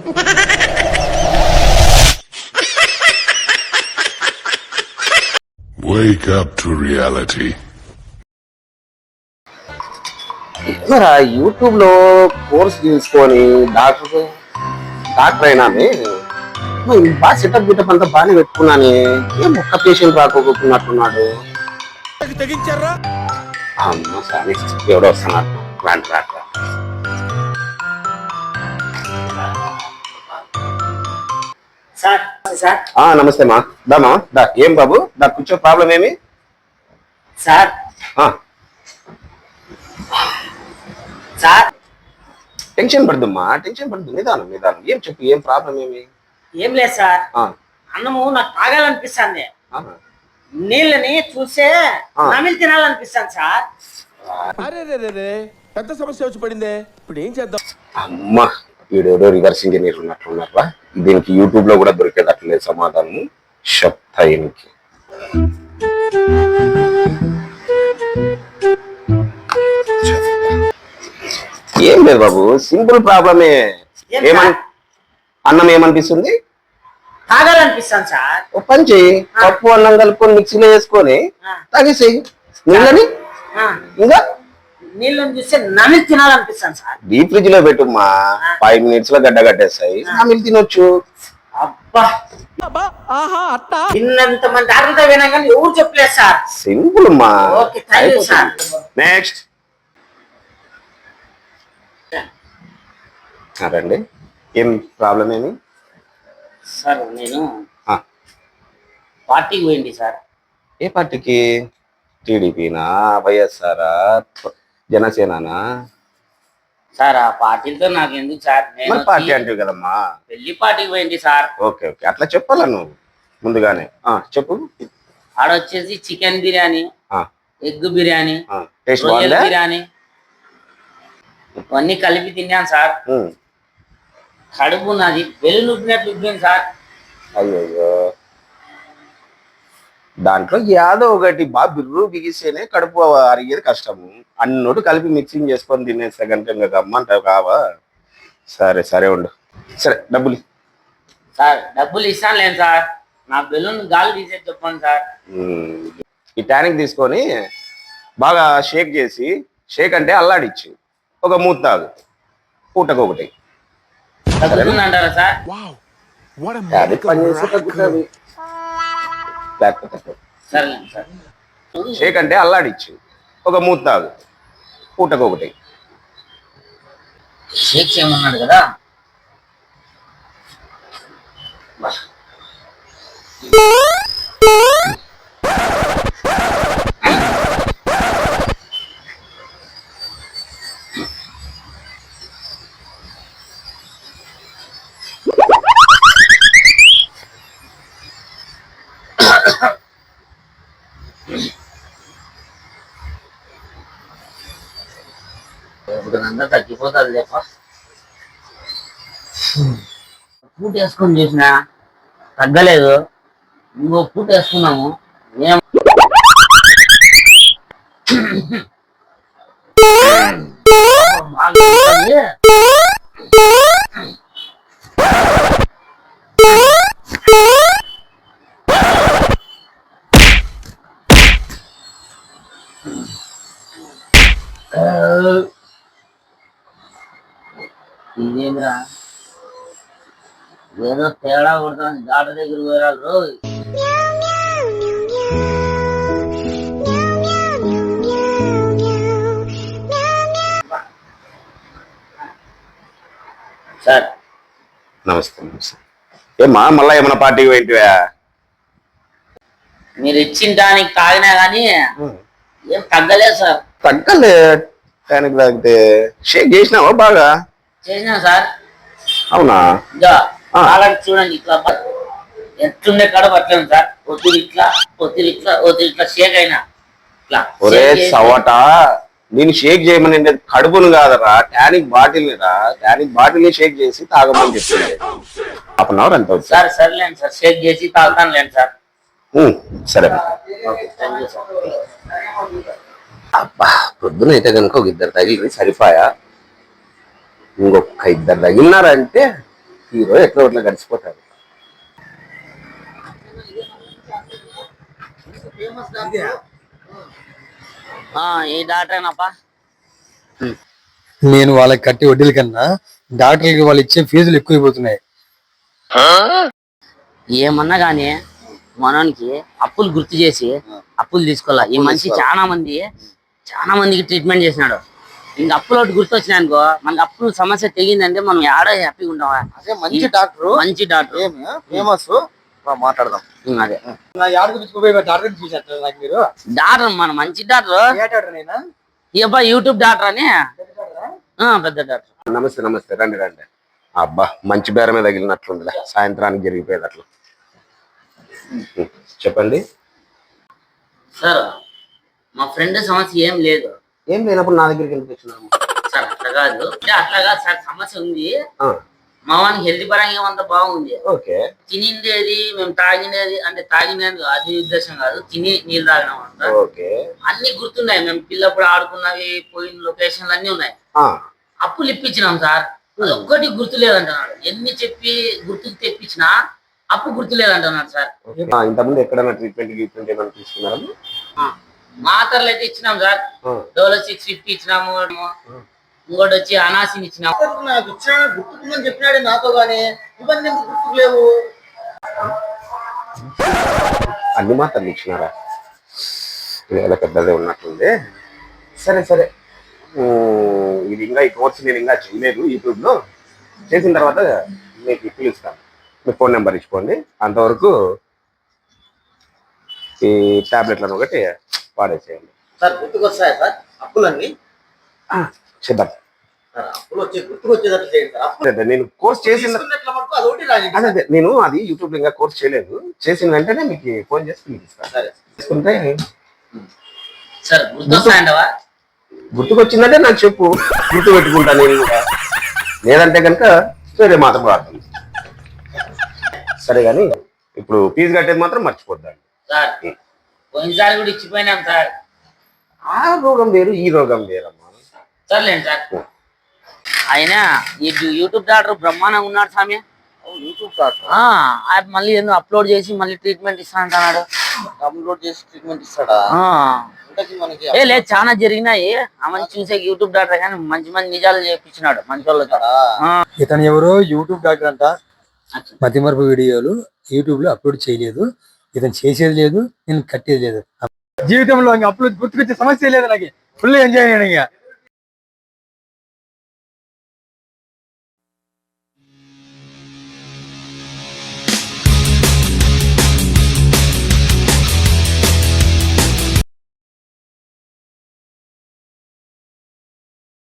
Wake up to reality. YouTube లో course తీసుకొని doctor అయినానే బాగా సెటప్ గిటప్ అంతా బాగానే పెట్టుకున్నానే. ఏం ఒక్క పేషెంట్ రాకపోతున్నట్టున్నాడు. అమ్మ సారీ ఎవడో వస్తున్నారు. రాండి రాక నమస్తే మా దామా దా. ఏం బాబు దా కూర్చో. ప్రాబ్లం ఏమి సార్? సార్ టెన్షన్ పడదమ్మా, టెన్షన్ పడదు. నిదానం నిదానం. ఏం చెప్పు, ఏం ప్రాబ్లం ఏమి? ఏం లేదు సార్, అన్నము నాకు తాగాలనిపిస్తుంది. నీళ్ళని చూసే నమిలి తినాలనిపిస్తాను సార్. అరే పెద్ద సమస్య వచ్చి పడిందే, ఇప్పుడు ఏం చేద్దాం? అమ్మా వీడెవడో రివర్స్ ఇంజనీర్ ఉన్నట్లున్నారా. దీనికి యూట్యూబ్ లో కూడా దొరికేటట్లేదు సమాధానం. షప్తాయినికి ఏం లేదు బాబు, సింపుల్ ప్రాబ్లమే. అన్నం ఏమనిపిస్తుంది? తాగాలనిపిస్తాను సార్. ఓ పని చెయ్యి, పప్పు అన్నం కలుపుకొని మిక్సీలో వేసుకొని తాగేసేయి. నీళ్ళని ఇంకా నీళ్ళని చూస్తే నమిలి తినాలనిపిస్తాను సార్. డీప్ ఫ్రిడ్జ్ లో పెట్టుమ్మా, 5 minutes లో గడ్డ కట్టేస్తాయి. నమిలి తినొచ్చు. అబ్బా ఇన్నంత మంది డాక్టర్తో వినా కానీ ఎవరు చెప్పలేదు సార్. సింపుల్ అమ్మా. Okay thank you sir. Next రండి. ఏం ప్రాబ్లం ఏమి సార్? నేను పార్టీకి పోయింది సార్. ఏ పార్టీకి? టీడీపీనా, వైఎస్ఆరా, జనసేననా? సార్ ఆ పార్టీలతో నాకు ఎందుకు సార్? నేను పార్టీ అంటే కదమ్మా. పెళ్లి పార్టీకి పోయింది సార్. ఓకే ఓకే, అట్లా చెప్పాలా నువ్వు ముందుగానే. చెప్పు. ఆడొచ్చేసి chicken biryani, egg biryani, taste రొయ్యల బిర్యానీ ఇవన్నీ కలిపి తిన్నాను సార్. కడుపు నాది వెలు నొప్పినట్లు ఉబ్బింది సార్. అయ్యో, దాంట్లో యాదో ఒకటి బాగా బిర్రు బిగిస్తేనే కడుపు అరిగేది కష్టము. అన్నోటి కలిపి మిక్సింగ్ చేసుకొని తినేస్తే కనుక ఇంకా గమ్మంటావు కావా? సరే సరే ఉండు. సరే డబ్బులు సార్. డబ్బులు ఇస్తాను లేదు సార్, నా బెలూన్ గాలి తీసేది చెప్పండి సార్. ఈ టానిక్ తీసుకొని బాగా షేక్ చేసి, షేక్ అంటే అల్లాడిచ్చి ఒక మూత తాగు, పూటకొకటి. అంటారా సార్? సరే సార్. షేక్ అంటే అల్లాడిచ్చి ఒక మూత తాగు, పూటకొకటి. షేక్ చేయమన్నాడు కదా. ఇప్పుడంతా తగ్గిపోతుంది లేప. పూట వేసుకొని చూసిన తగ్గలేదు, ఇంకో పూట వేసుకున్నాము. ఏం ఇదేమిరా, ఏదో తేడా కొడుతుంది. డాక్టర్ దగ్గర పోయారు రోజు. సార్ నమస్తే నమస్తే. ఏమ్మా మళ్ళా ఏమన్నా పార్టీకి పోయింటివా? మీరు ఇచ్చిన దానికి తాగినా కానీ ఏం తగ్గలేదు సార్. తగ్గలే టానిక్ తాగితే? షేక్ చేసినావా బాగా? చేసినా సార్. అవునా? చూడండి ఇట్లా ఎట్లుండే కడప అట్లేదు సార్. ఒత్తిడి ఇట్లా, ఒత్తిడి ఇట్లా, ఒత్తిడి ఇట్లా షేక్ అయినా ఇట్లా. ఒరే సవట, నేను షేక్ చేయమని కడుపును కాదరా, టానిక్ బాటిల్ రా. టానిక్ బాటిల్ ని షేక్ చేసి తాగమని చెప్పింది. హాఫ్ అన్ అవర్ ఎంత అవుతుంది సార్? సరేలేండి సార్, షేక్ చేసి తాగుతాను లేండి సార్. సరే. Thank you sir. అబ్బా పొద్దున అయితే కనుక ఒక 2 తగిలి సరిపాయా. ఇంకొక 2 తగిలినారంటే హీరో ఎట్లా ఇట్లా గడిచిపోతారు. ఈ డాక్టరేనప్పా. నేను వాళ్ళకి కట్టే వడ్డీల కన్నా డాక్టర్లకి వాళ్ళు ఇచ్చే ఫీజులు ఎక్కువైపోతున్నాయి. ఏమన్నా గానీ మనోనికి అప్పులు గుర్తు చేసి అప్పులు తీసుకోవాలా. ఈ మనిషి చాలా మందికి ట్రీట్మెంట్ చేసినాడు. ఇంక అప్పులు ఒకటి గుర్తు వచ్చినాయి అనుకో, మనకి అప్పులు సమస్య తెగిందంటే మనం ఆడ హ్యాపీగా ఉంటామా. అదే మంచి డాక్టర్ ఫేమస్ మాట్లాడదాం. అదే డాక్టర్ మన మంచి డాక్టర్ ఈ అబ్బాయి యూట్యూబ్ డాక్టర్ అని పెద్ద డాక్టర్. నమస్తే నమస్తే, రండి రండి. అబ్బా మంచి బేరమే తగిలినట్లుందిలే, సాయంత్రానికి జరిగిపోయేది అట్లా. చెప్పండి సార్. మా ఫ్రెండ్ సమస్య ఏం లేదు. ఏం లేనప్పుడు నా దగ్గరికి ఎందుకు వచ్చినాము? సార్ అట్లా కాదు సార్, సమస్య ఉంది. మా వానికి హెల్త్ పరంగా అంతా బాగుంది. ఓకే. తినిండేది మేము తాగినది అంటే తాగినది అది ఉద్దేశం కాదు, తిని నీళ్ళు తాగినాం అంట. ఓకే. అన్ని గుర్తున్నాయి. మేము పిల్లప్పుడు ఆడుకున్నవి, పోయిన లొకేషన్లు అన్ని ఉన్నాయి. అప్పులు ఇప్పించినాం సార్, అది ఒక్కటి గుర్తు లేదంటున్నాడు. ఎన్ని చెప్పి గుర్తుకు తెప్పించినా అప్పు గుర్తు లేదంటున్నాడు సార్. ఇంతకుముందు ఎక్కడైనా ట్రీట్మెంట్ ఏమైనా తీసుకున్నారా? మాత్రలు అయితే ఇచ్చినాం సార్. డోలో 650 ఇచ్చినాము. ఇంకోటి వచ్చి అనాసిన్ ఇచ్చినాము. గుర్తుకుందని చెప్పినాడే నాతో గానీ ఇవన్నీ గుర్తులేవు. అన్ని మాత్రలు ఇచ్చినారా? ఇలా పెద్దదే ఉన్నట్లుంది. సరే సరే, ఇది ఇంకా ఈ కోర్స్ నేను ఇంకా చేయలేదు. యూట్యూబ్లో చేసిన తర్వాత మీకు పిలుస్తాను. మీ ఫోన్ నెంబర్ ఇచ్చుకోండి. అంతవరకు ఈ టాబ్లెట్లను ఒకటి వాడేసేయండి సార్. గుర్తుకొస్తాయా సార్ అప్పులన్నీ? చేద్దాం. అప్పులు గుర్తుకొచ్చేటట్లు చేయండి సార్. నేను కోర్స్ చేసిన అదే నేను అది యూట్యూబ్ ఇంకా కోర్స్ చేయలేదు. చేసిన వెంటనే మీకు ఫోన్ చేసి పిలిపిస్తాను. సరే తీసుకుంటే సార్ గుర్తొస్తాయంటవా? గుర్తుకొచ్చిందంటే నాకు చెప్పు, గుర్తు పెట్టుకుంటాను నేను కూడా. లేదంటే కనుక వేరే మాత్రం వాడతాను. సరే కానీ ఇప్పుడు ఫీజు కట్టేది మాత్రం మర్చిపోద్దాం సార్. పోయినసారి కూడా ఇచ్చిపోయినాం సార్. ఆ రోగం వేరు, ఈ రోగం వేరమ్మా. సర్లేండి సార్. ఆయన యూట్యూబ్ డాక్టర్ బ్రహ్మాండంగా ఉన్నాడు స్వామి. యూట్యూబ్ డాక్టర్ మళ్ళీ ఏదో అప్లోడ్ చేసి మళ్ళీ ట్రీట్మెంట్ ఇస్తా అంటున్నాడు. అప్లోడ్ చేసి ట్రీట్మెంట్ ఇస్తాడా? లేదు, చాలా జరిగినాయి. ఆమె చూసే యూట్యూబ్ డాక్టర్ కానీ మంచి మంచి నిజాలు చేయించినాడు మంచి వాళ్ళతో. ఇతను ఎవరో యూట్యూబ్ డాక్టర్ అంట. మతిమరపు వీడియోలు యూట్యూబ్ లో అప్లోడ్ చేయలేదు. ఇతను చేసేది లేదు, నేను కట్టేది లేదు. జీవితంలో అప్పులు గుర్తుకొచ్చే సమస్య లేదు. నాకు ఫుల్ ఎంజాయ్ అయ్యాను.